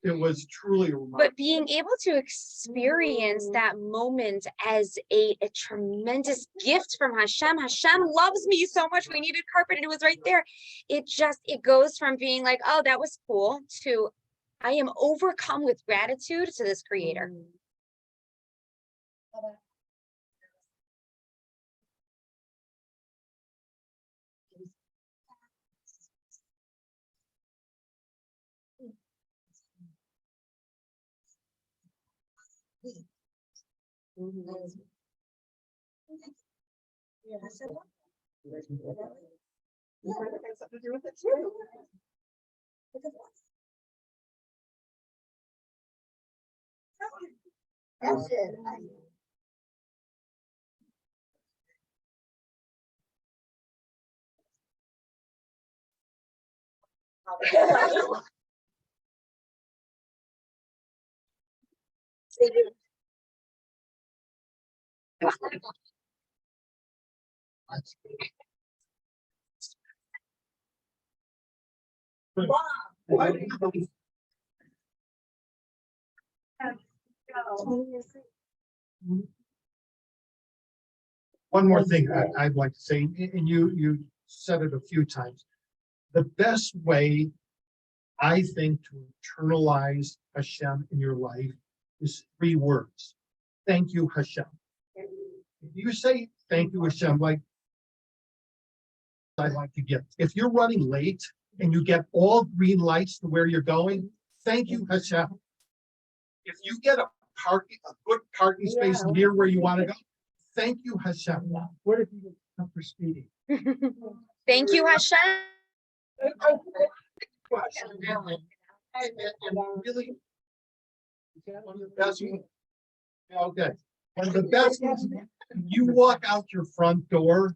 It was truly remarkable. But being able to experience that moment as a tremendous gift from Hashem. Hashem loves me so much. We needed carpet and it was right there. It goes from being like, oh, that was cool, to I am overcome with gratitude to this creator. One more thing I'd like to say, and you said it a few times. The best way, I think, to internalize Hashem in your life is 3 words. Thank you, Hashem. If you say thank you, Hashem, like I'd like to get. If you're running late and you get all green lights to where you're going, thank you, Hashem. If you get a good parking space near where you want to go, thank you, Hashem. What if you get up for speeding? Thank you, Hashem. Really, one of the best. Okay, one of the best ones. You walk out your front door.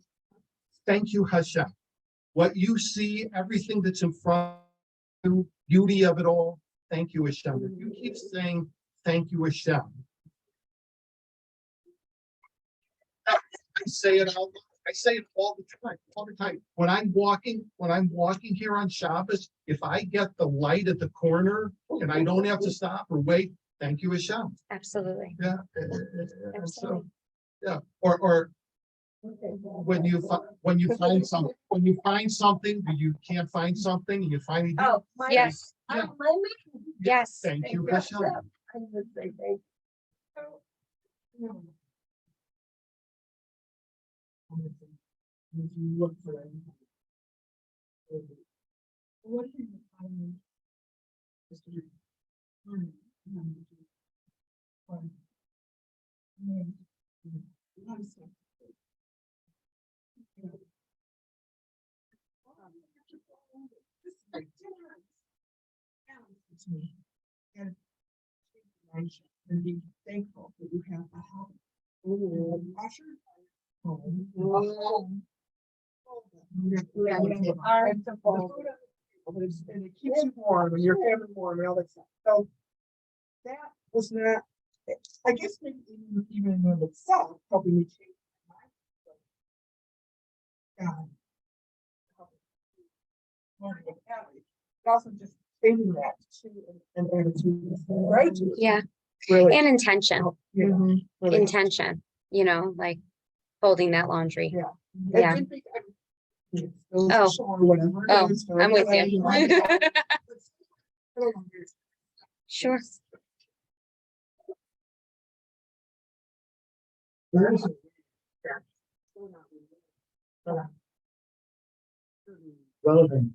Thank you, Hashem. What you see, everything that's in front of you, beauty of it all. Thank you, Hashem. If you keep saying thank you, Hashem. I say it all. I say it all the time. When I'm walking here on Shabbos, if I get the light at the corner and I don't have to stop or wait, thank you, Hashem. Absolutely. Yeah. Absolutely. Yeah. Or when you find something, you can't find something, and you finally do. Oh, Yes. Yeah. Yes. Thank you, Hashem. I would say thank you. Look for that. What do you find? And be thankful that you have a home. And it keeps you warm and your family warm and all that stuff. So that was not, I guess maybe even in of itself, helping me change my mind. Also just changing that to an attitude, right? Yeah. Really. And intention. Yeah. Mhm. Really. Intention, like folding that laundry. Yeah. Yeah. Oh. Or whatever. Oh, I'm with you. Sure. Relevant.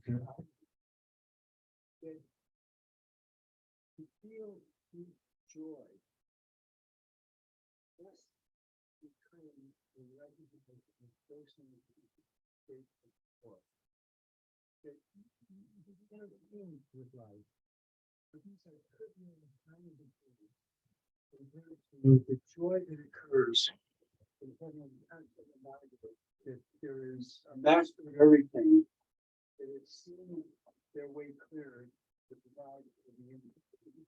You feel deep joy. That's become a recognition of person grateful for. That you never feelings with life. But these are certainly tiny things compared to the joy that occurs in having a mind that there is a master of everything that is seeing their way clear to provide for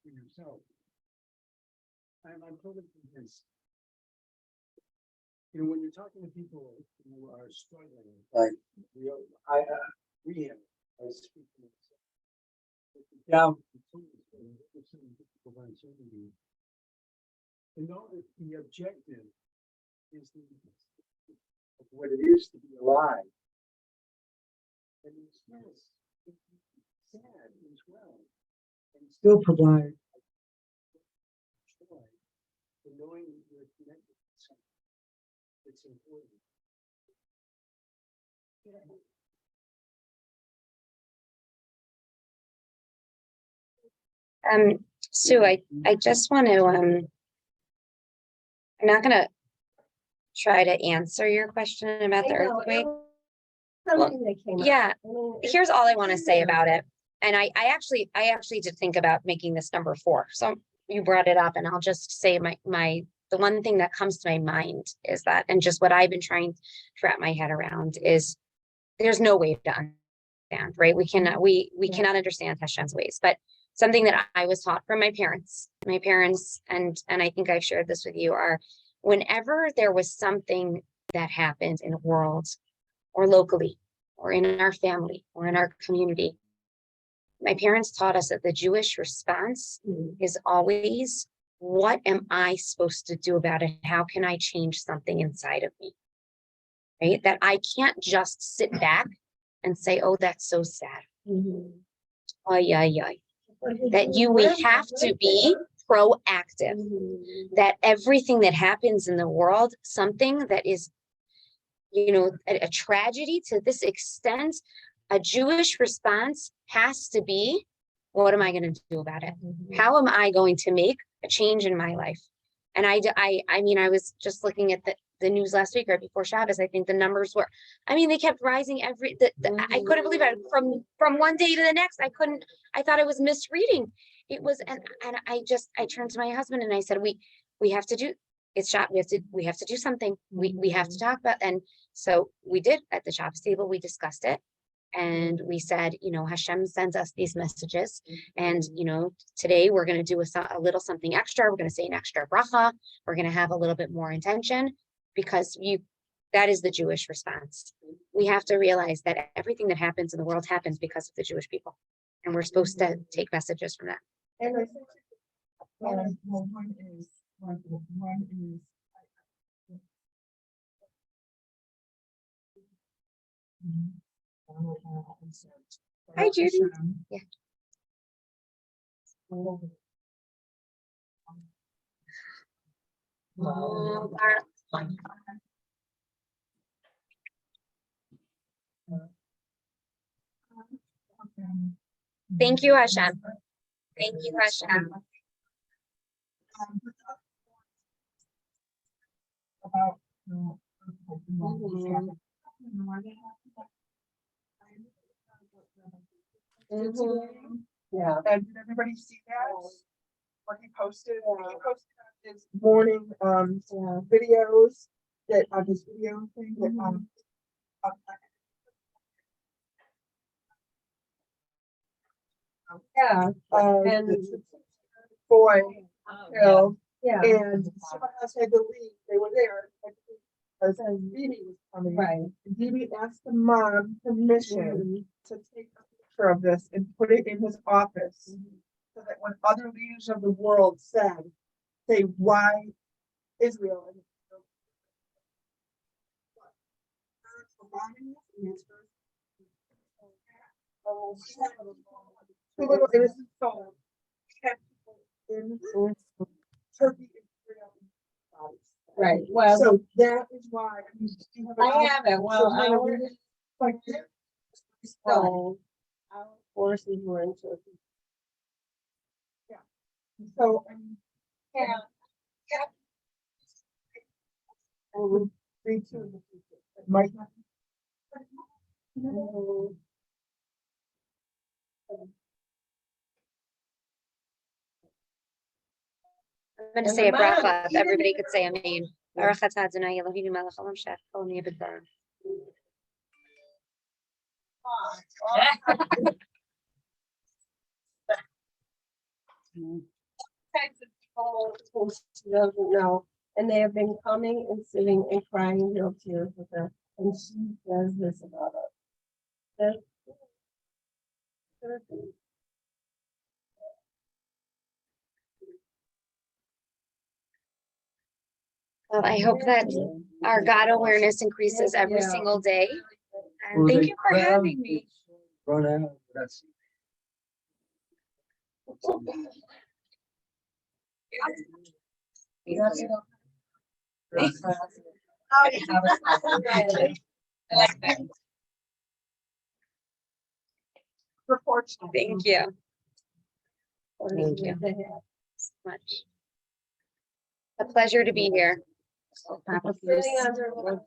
yourself. I'm totally convinced. When you're talking to people who are struggling, like we have, I speak to myself. Down difficult uncertainty. To know that the objective is of what it is to be alive. And it's sad as well. And still provide joy for knowing that you're connected to something that's important. Sue, I just want to I'm not gonna try to answer your question about the I know, it earthquake. was something that came up. Yeah, I mean, here's all I want to say about it. And I actually did think about making this number 4. So you brought it up, and I'll just say the one thing that comes to my mind is that, and just what I've been trying to wrap my head around is there's no way to understand, right? We cannot understand Hashem's ways, but something that I was taught from my parents, and I think I've shared this with you, are whenever there was something that happened in the world or locally or in our family or in our community, my parents taught us that the Jewish response is always, what am I supposed to do about it? How can I change something inside of me? Right? That I can't just sit back and say, oh, that's so sad. Ay, ay, ay. That we have to be proactive. That everything that happens in the world, something that is, a tragedy to this extent, a Jewish response has to be, what am I going to do about it? How am I going to make a change in my life? And I mean, I was just looking at the news last week, right before Shabbos. I think the numbers were, they kept rising I couldn't believe it. From one day to the next, I thought I was misreading. It was, and I turned to my husband and I said, we have to do, it's shot. We have to do something. We have to talk about, and so we did at the Shabbos table, we discussed it. And we said, Hashem sends us these messages. And, today we're going to do a little something extra. We're going to say an extra bracha. We're going to have a little bit more intention, because that is the Jewish response. We have to realize that everything that happens in the world happens because of the Jewish people. And we're supposed to take messages from that. And I think, One is Hi, Judy. Yeah. Thank you, Hashem. Thank you, Hashem. About yeah. And did everybody see that? What he posted? He posted his morning videos that on his video thing that Yeah. And the boy killed yeah. and someone else had to leave. They were there because Dee was coming. Right. And Dee asked the mom permission to take a picture of this and put it in his office, so that when other leaders of the world say why Israel and two little innocent souls kept in Turkey and Israel. Right. Well, So that is why you have I have it. Well, like so our forces were in Turkey. so Yeah. would be to the future. It might not. I'm going to say a bracha. If everybody could say amen. Baruch atah Adonai Eloheinu melech haolam she'achol niyeh b'dvarim. Types of people who she doesn't know, and they have been coming and sitting and crying real tears with her, and she says this about us. That's Well, I hope that our God awareness increases every single day. And thank you for having me. Run out. That's. We're fortunate. Thank you Thank you so much. A pleasure to be here. Sitting under one.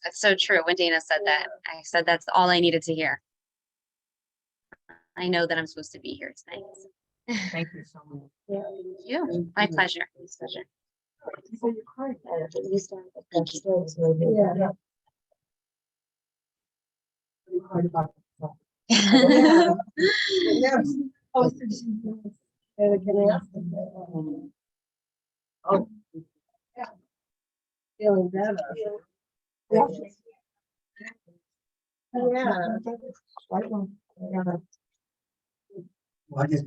That's so true. When Dana said that, I said that's all I needed to hear. I know that I'm supposed to be here tonight. Thank you so much. Yeah. Thank you. My pleasure. My pleasure. So you cried. Thank you. Yeah. You cried about it. Yeah. Yes. Posted she was, and can I ask them? Oh. Yeah. Feeling better. Yeah. Yeah. White one. Yeah. Well, I guess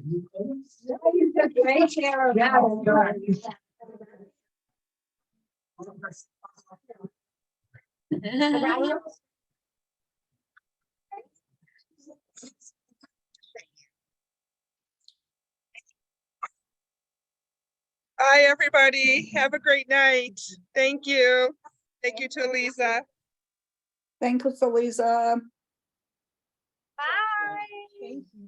Yeah, you took great care of that. Bye, everybody. Have a great night. Thank you. Thank you to ALIZA. Thank you, Lisa. Bye. Thank you.